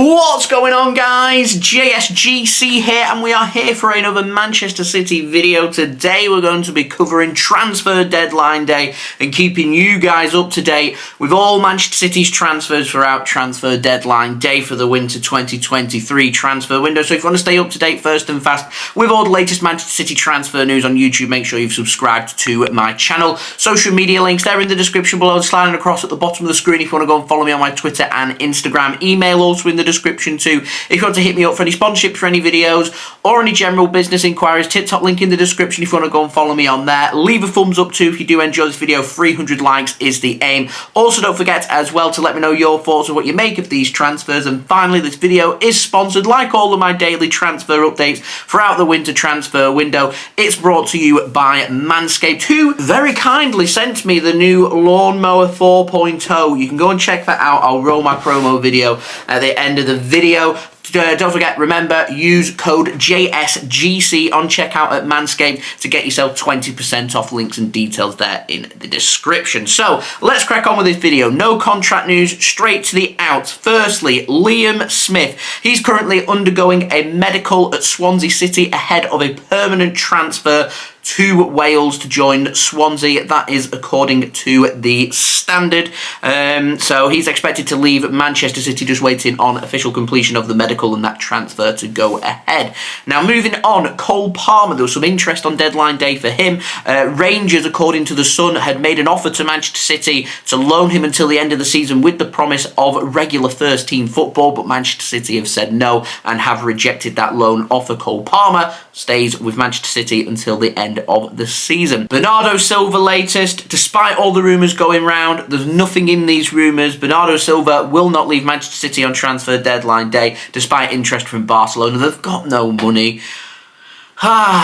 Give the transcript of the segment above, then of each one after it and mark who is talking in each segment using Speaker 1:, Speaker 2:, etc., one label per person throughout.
Speaker 1: What's going on, guys? JSGC here, and we are here for another Manchester City video. Today we're going to be covering transfer deadline day and keeping you guys up to date with all Manchester City's transfers throughout transfer deadline day for the winter 2023 transfer window. So if you want to stay up to date first and fast with all the latest Manchester City transfer news on YouTube, make sure you've subscribed to my channel. Social media links, they're in the description below, sliding across at the bottom of the screen if you want to go and follow me on my Twitter and Instagram. Email also in the description too if you want to hit me up for any sponsorships for any videos or any general business inquiries. TikTok link in the description if you want to go and follow me on there. Leave a thumbs up too if you do enjoy this video. 300 likes is the aim. Also, don't forget as well to let me know your thoughts on what you make of these transfers. And finally, this video is sponsored, like all of my daily transfer updates throughout the winter transfer window. It's brought to you by Manscaped, who very kindly sent me the new Lawnmower 4.0. You can go and check that out. I'll roll my promo video at the end of the video. Don't forget, remember, use code JSGC on checkout at Manscaped to get yourself 20% off. Links and details there in the description. So, let's crack on with this video. No contract news, straight to the out. Firstly, Liam Smith. He's currently undergoing a medical at Swansea City ahead of a permanent transfer to Wales to join Swansea. That is according to the Standard. So he's expected to leave Manchester City, just waiting on official completion of the medical and that transfer to go ahead. Now moving on, Cole Palmer. There was some interest on deadline day for him. Rangers, according to The Sun, had made an offer to Manchester City to loan him until the end of the season with the promise of regular first team football, but Manchester City have said no and have rejected that loan offer. Cole Palmer stays with Manchester City until the end of the season. Bernardo Silva latest. Despite all the rumours going round, there's nothing in these rumours. Bernardo Silva will not leave Manchester City on transfer deadline day despite interest from Barcelona. They've got no money.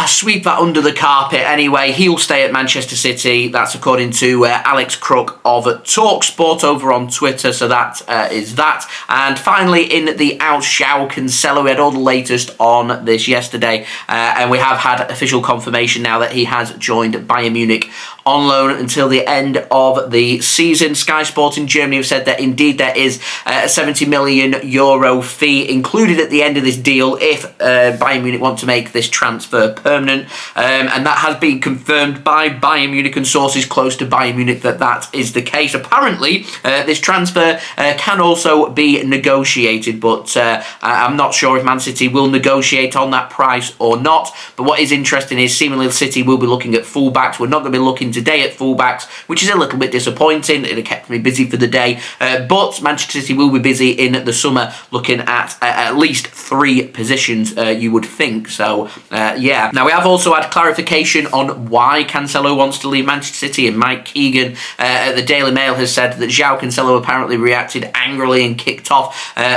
Speaker 1: Sweep that under the carpet anyway. He'll stay at Manchester City. That's according to Alex Crook of TalkSport over on Twitter. So that is that. And finally, in the out, Joao Cancelo. We had all the latest on this yesterday. And we have had official confirmation now that he has joined Bayern Munich on loan until the end of the season. Sky Sport in Germany have said that indeed there is a €70 million fee included at the end of this deal if Bayern Munich want to make this transfer permanent, and that has been confirmed by Bayern Munich and sources close to Bayern Munich that is the case. Apparently, this transfer can also be negotiated, but I'm not sure if Man City will negotiate on that price or not. But what is interesting is seemingly City will be looking at fullbacks. We're not going to be looking today at fullbacks, which is a little bit disappointing. It kept me busy for the day, but Manchester City will be busy in the summer looking at least 3 positions, you would think. So yeah. Now we have also had clarification on why Cancelo wants to leave Manchester City, and Mike Keegan at the Daily Mail has said that Joao Cancelo apparently reacted angrily and kicked off,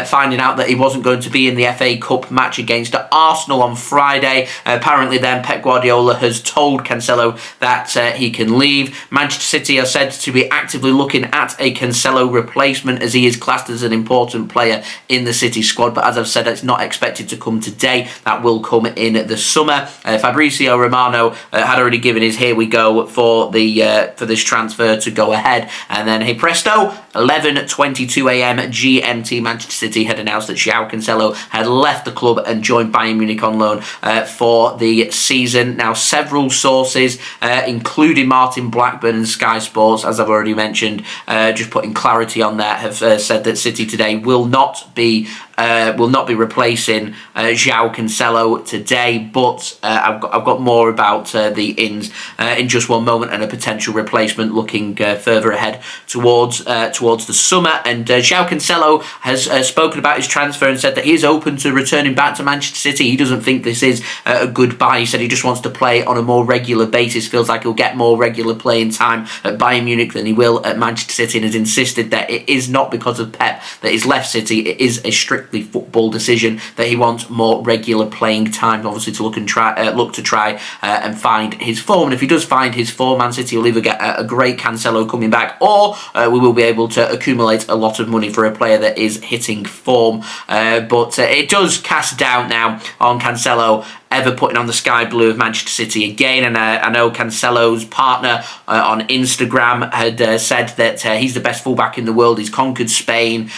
Speaker 1: finding out that he wasn't going to be in the FA Cup match against Arsenal on Friday. Apparently then Pep Guardiola has told Cancelo that he can leave. Manchester City are said to be actively looking at a Cancelo replacement, as he is classed as an important player in the City squad, but as I've said, it's not expected to come today. That will come in the summer. Fabrizio Romano had already given his here we go for this transfer to go ahead, and then hey presto, 11:22 a.m. GMT, Manchester City had announced that Joao Cancelo had left the club and joined Bayern Munich on loan for the season. Now several sources, including Martin Blackburn and Sky Sports, as I've already mentioned, just putting clarity on that, have said that City today will not be replacing Joao Cancelo today, but I've got more about the ins in just one moment, and a potential replacement looking further ahead towards the summer. And Joao Cancelo has spoken about his transfer and said that he is open to returning back to Manchester City. He doesn't think this is a goodbye. He said he just wants to play on a more regular basis, feels like he'll get more regular playing time at Bayern Munich than he will at Manchester City, and has insisted that it is not because of Pep that he's left City. It is a strictly football decision that he wants more regular playing time, obviously to look to try and find his form. And if he does find his form, Man City will either get a great Cancelo coming back, or we will be able to accumulate a lot of money for a player that is hitting form. But it does cast doubt now on Cancelo ever putting on the sky blue of Manchester City again. And I know Cancelo's partner on Instagram had said that he's the best fullback in the world. He's conquered Spain,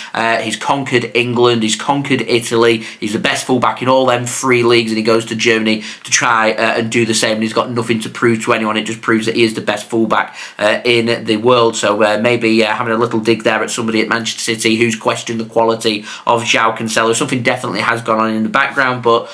Speaker 1: he's conquered England, he's conquered Italy. He's the best fullback in all them 3 leagues, and he goes to Germany to try and do the same. And he's got nothing to prove to anyone. It just proves that he is the best fullback in the world. So maybe having a little dig there at somebody at Manchester City who's questioned the quality of Joao Cancelo. Something definitely has gone on in the background, but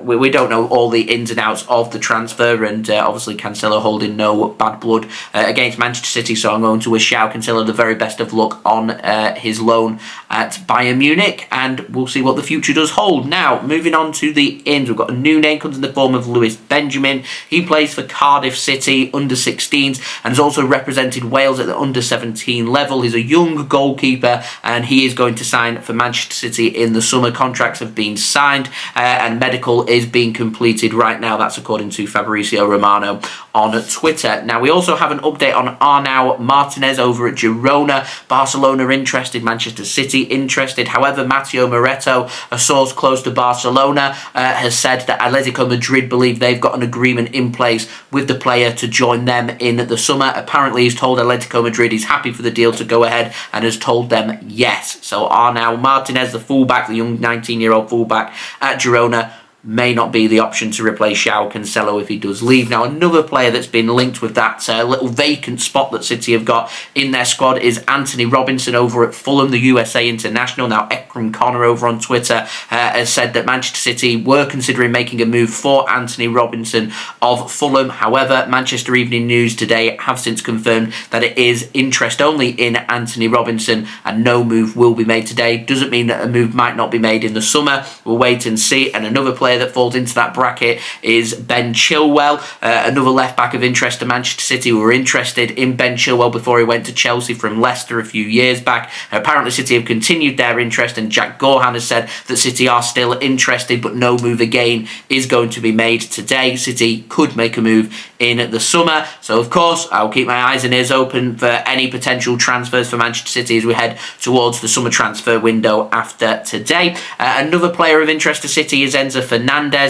Speaker 1: we don't know all the ins and outs of the transfer. And obviously Cancelo holding no bad blood against Manchester City. So I'm going to wish Joao Cancelo the very best of luck on his loan at Bayern Munich, and we'll see what the future does hold. Now, moving on to the ins, we've got a new name, comes in the form of Lewys Benjamin. He plays for Cardiff City under 16s and has also represented Wales at the under 17 level. He's a young goalkeeper, and he is going to sign for Manchester City in the summer. Contracts have been signed and medical is being completed right now. That's according to Fabrizio Romano on Twitter. Now, we also have an update on Arnau Martinez over at Girona. Barcelona interested, Manchester City interested. However, Matteo Moretto, a source close to Barcelona, has said that Atletico Madrid believe they've got an agreement in place with the player to join them in the summer. Apparently, he's told Atletico Madrid he's happy for the deal to go ahead and has told them yes. So Arnau Martinez, the fullback, the young 19-year-old fullback at Girona, may not be the option to replace Joao Cancelo if he does leave. Now, another player that's been linked with that little vacant spot that City have got in their squad is Antonee Robinson over at Fulham, the USA international. Now, Ekrum Konur over on Twitter has said that Manchester City were considering making a move for Antonee Robinson of Fulham. However, Manchester Evening News today have since confirmed that it is interest only in Antonee Robinson and no move will be made today. Doesn't mean that a move might not be made in the summer. We'll wait and see. And another player that falls into that bracket is Ben Chilwell, another left back of interest to Manchester City. We were interested in Ben Chilwell before he went to Chelsea from Leicester a few years back. Apparently City have continued their interest, and Gaughan has said that City are still interested, but no move again is going to be made today. City could make a move in the summer, so of course I'll keep my eyes and ears open for any potential transfers for Manchester City as we head towards the summer transfer window after today. Another player of interest to City is Enzo Fernandez.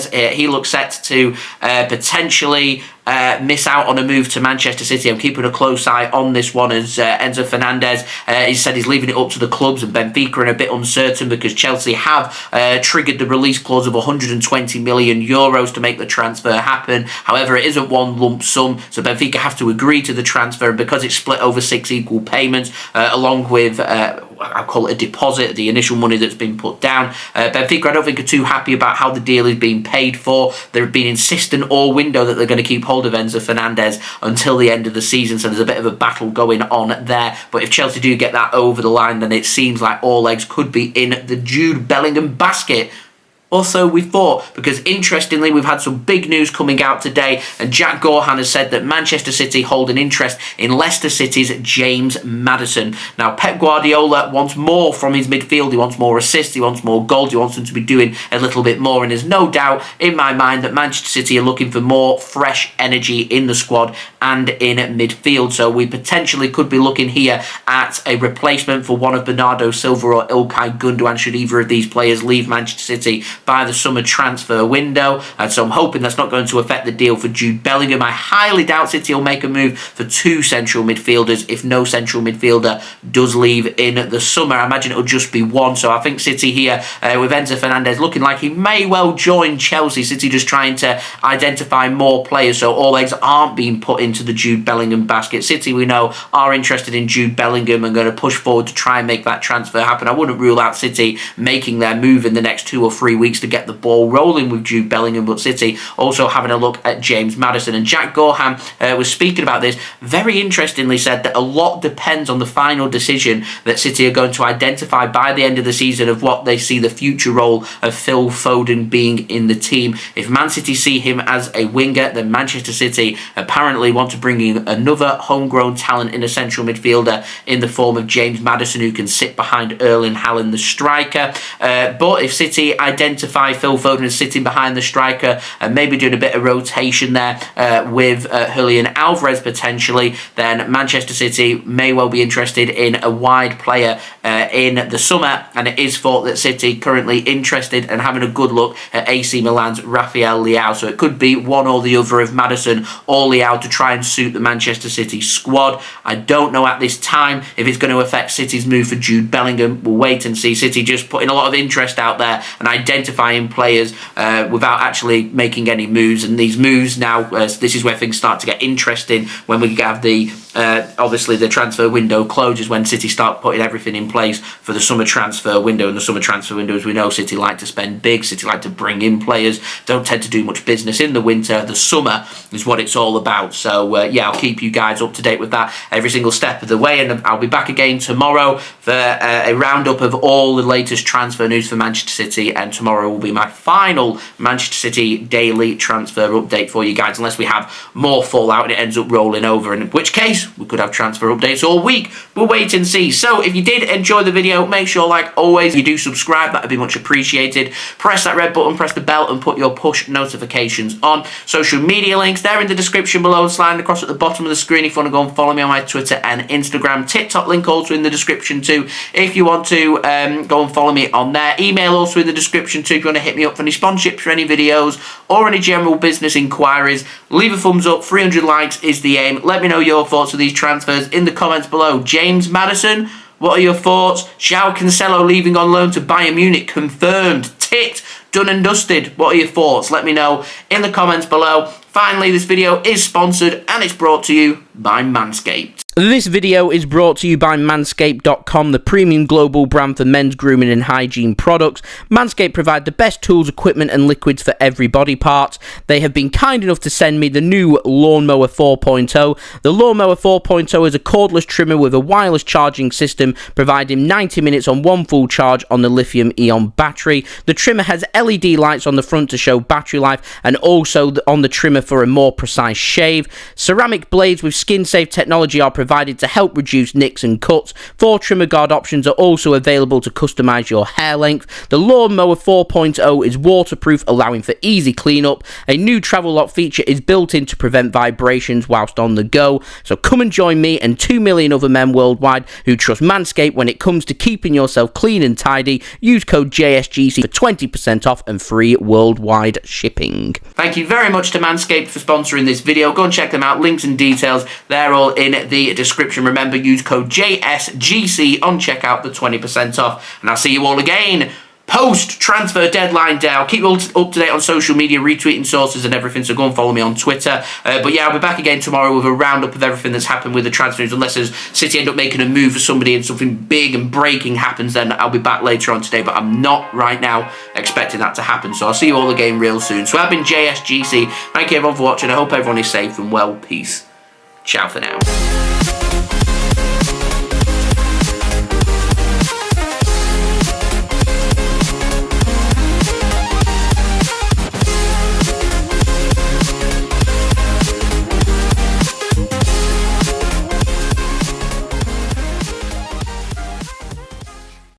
Speaker 1: He looks set to potentially miss out on a move to Manchester City. I'm keeping a close eye on this one as Enzo Fernandez, he said he's leaving it up to the clubs, and Benfica are a bit uncertain because Chelsea have triggered the release clause of €120 million to make the transfer happen. However, it isn't one lump sum, so Benfica have to agree to the transfer, and because it's split over 6 equal payments, along with I'll call it a deposit, the initial money that's been put down. Benfica, I don't think, are too happy about how the deal is being paid for. They've been insistent all window that they're going to keep hold of Enzo Fernandez until the end of the season, so there's a bit of a battle going on there. But if Chelsea do get that over the line, then it seems like all eggs could be in the Jude Bellingham basket. Also, we thought, because interestingly, we've had some big news coming out today, and Jack Gaughan has said that Manchester City hold an interest in Leicester City's James Maddison. Now, Pep Guardiola wants more from his midfield. He wants more assists, he wants more goals, he wants them to be doing a little bit more, and there's no doubt in my mind that Manchester City are looking for more fresh energy in the squad and in midfield. So we potentially could be looking here at a replacement for one of Bernardo Silva or Ilkay Gundogan should either of these players leave Manchester City by the summer transfer window, and so I'm hoping that's not going to affect the deal for Jude Bellingham. I highly doubt City will make a move for 2 central midfielders if no central midfielder does leave in the summer. I imagine it'll just be one, so I think City here with Enzo Fernandez looking like he may well join Chelsea. City just trying to identify more players so all eggs aren't being put into the Jude Bellingham basket. City, we know, are interested in Jude Bellingham and going to push forward to try and make that transfer happen. I wouldn't rule out City making their move in the next 2 or 3 weeks to get the ball rolling with Jude Bellingham, but City also having a look at James Maddison. And Jack Gaughan was speaking about this, very interestingly said that a lot depends on the final decision that City are going to identify by the end of the season of what they see the future role of Phil Foden being in the team. If Man City see him as a winger, then Manchester City apparently want to bring in another homegrown talent in a central midfielder in the form of James Maddison, who can sit behind Erling Haaland, the striker. But if City identify Phil Foden as sitting behind the striker and maybe doing a bit of rotation there with Julian Alvarez potentially, then Manchester City may well be interested in a wide player in the summer, and it is thought that City currently interested and having a good look at AC Milan's Rafael Leao. So it could be one or the other of Maddison or Leao to try and suit the Manchester City squad. I don't know at this time if it's going to affect City's move for Jude Bellingham. We'll wait and see. City just putting a lot of interest out there and identifying players without actually making any moves. And these moves now, this is where things start to get interesting when we have the obviously the transfer window closes, when City start putting everything in place for the summer transfer window. And the summer transfer window, as we know, City like to spend big, City like to bring in players, don't tend to do much business in the winter. The summer is what it's all about. So yeah, I'll keep you guys up to date with that every single step of the way, and I'll be back again tomorrow for a roundup of all the latest transfer news for Manchester City, and tomorrow will be my final Manchester City daily transfer update for you guys, unless we have more fallout and it ends up rolling over, in which case we could have transfer updates all week. We'll wait and see. So if you did enjoy the video, make sure, like always, you do subscribe. That would be much appreciated. Press that red button, press the bell, and put your push notifications on. Social media links, they're in the description below, sliding across at the bottom of the screen if you want to go and follow me on my Twitter and Instagram. TikTok link also in the description too, if you want to go and follow me on there. Email also in the description too if you want to hit me up for any sponsorships for any videos or any general business inquiries. Leave a thumbs up. 300 likes is the aim. Let me know your thoughts of these transfers in the comments below. James Maddison, what are your thoughts? Joao Cancelo leaving on loan to Bayern Munich, confirmed, ticked, done and dusted. What are your thoughts? Let me know in the comments below. Finally, this video is sponsored and it's brought to you by Manscaped. This video is brought to you by Manscaped.com, the premium global brand for men's grooming and hygiene products. Manscaped provide the best tools, equipment and liquids for every body part. They have been kind enough to send me the new Lawnmower 4.0. The Lawnmower 4.0 is a cordless trimmer with a wireless charging system, providing 90 minutes on one full charge on the lithium-ion battery. The trimmer has LED lights on the front to show battery life, and also on the trimmer for a more precise shave. Ceramic blades with skin-safe technology are provided to help reduce nicks and cuts. 4 trimmer guard options are also available to customize your hair length. The Lawnmower 4.0 is waterproof, allowing for easy cleanup. A new travel lock feature is built in to prevent vibrations whilst on the go. So come and join me and 2 million other men worldwide who trust Manscaped when it comes to keeping yourself clean and tidy. Use code JSGC for 20% off and free worldwide shipping. Thank you very much to Manscaped for sponsoring this video. Go and check them out. Links and details, they're all in the description. Remember, use code JSGC on checkout for 20% off. And I'll see you all again post-transfer deadline day. I'll keep you all up to date on social media, retweeting sources and everything, so go and follow me on Twitter. But yeah, I'll be back again tomorrow with a roundup of everything that's happened with the transfers, unless as City end up making a move for somebody and something big and breaking happens, then I'll be back later on today, but I'm not right now expecting that to happen. So I'll see you all again real soon. So I've been JSGC. Thank you everyone for watching. I hope everyone is safe and well. Peace. Ciao for now.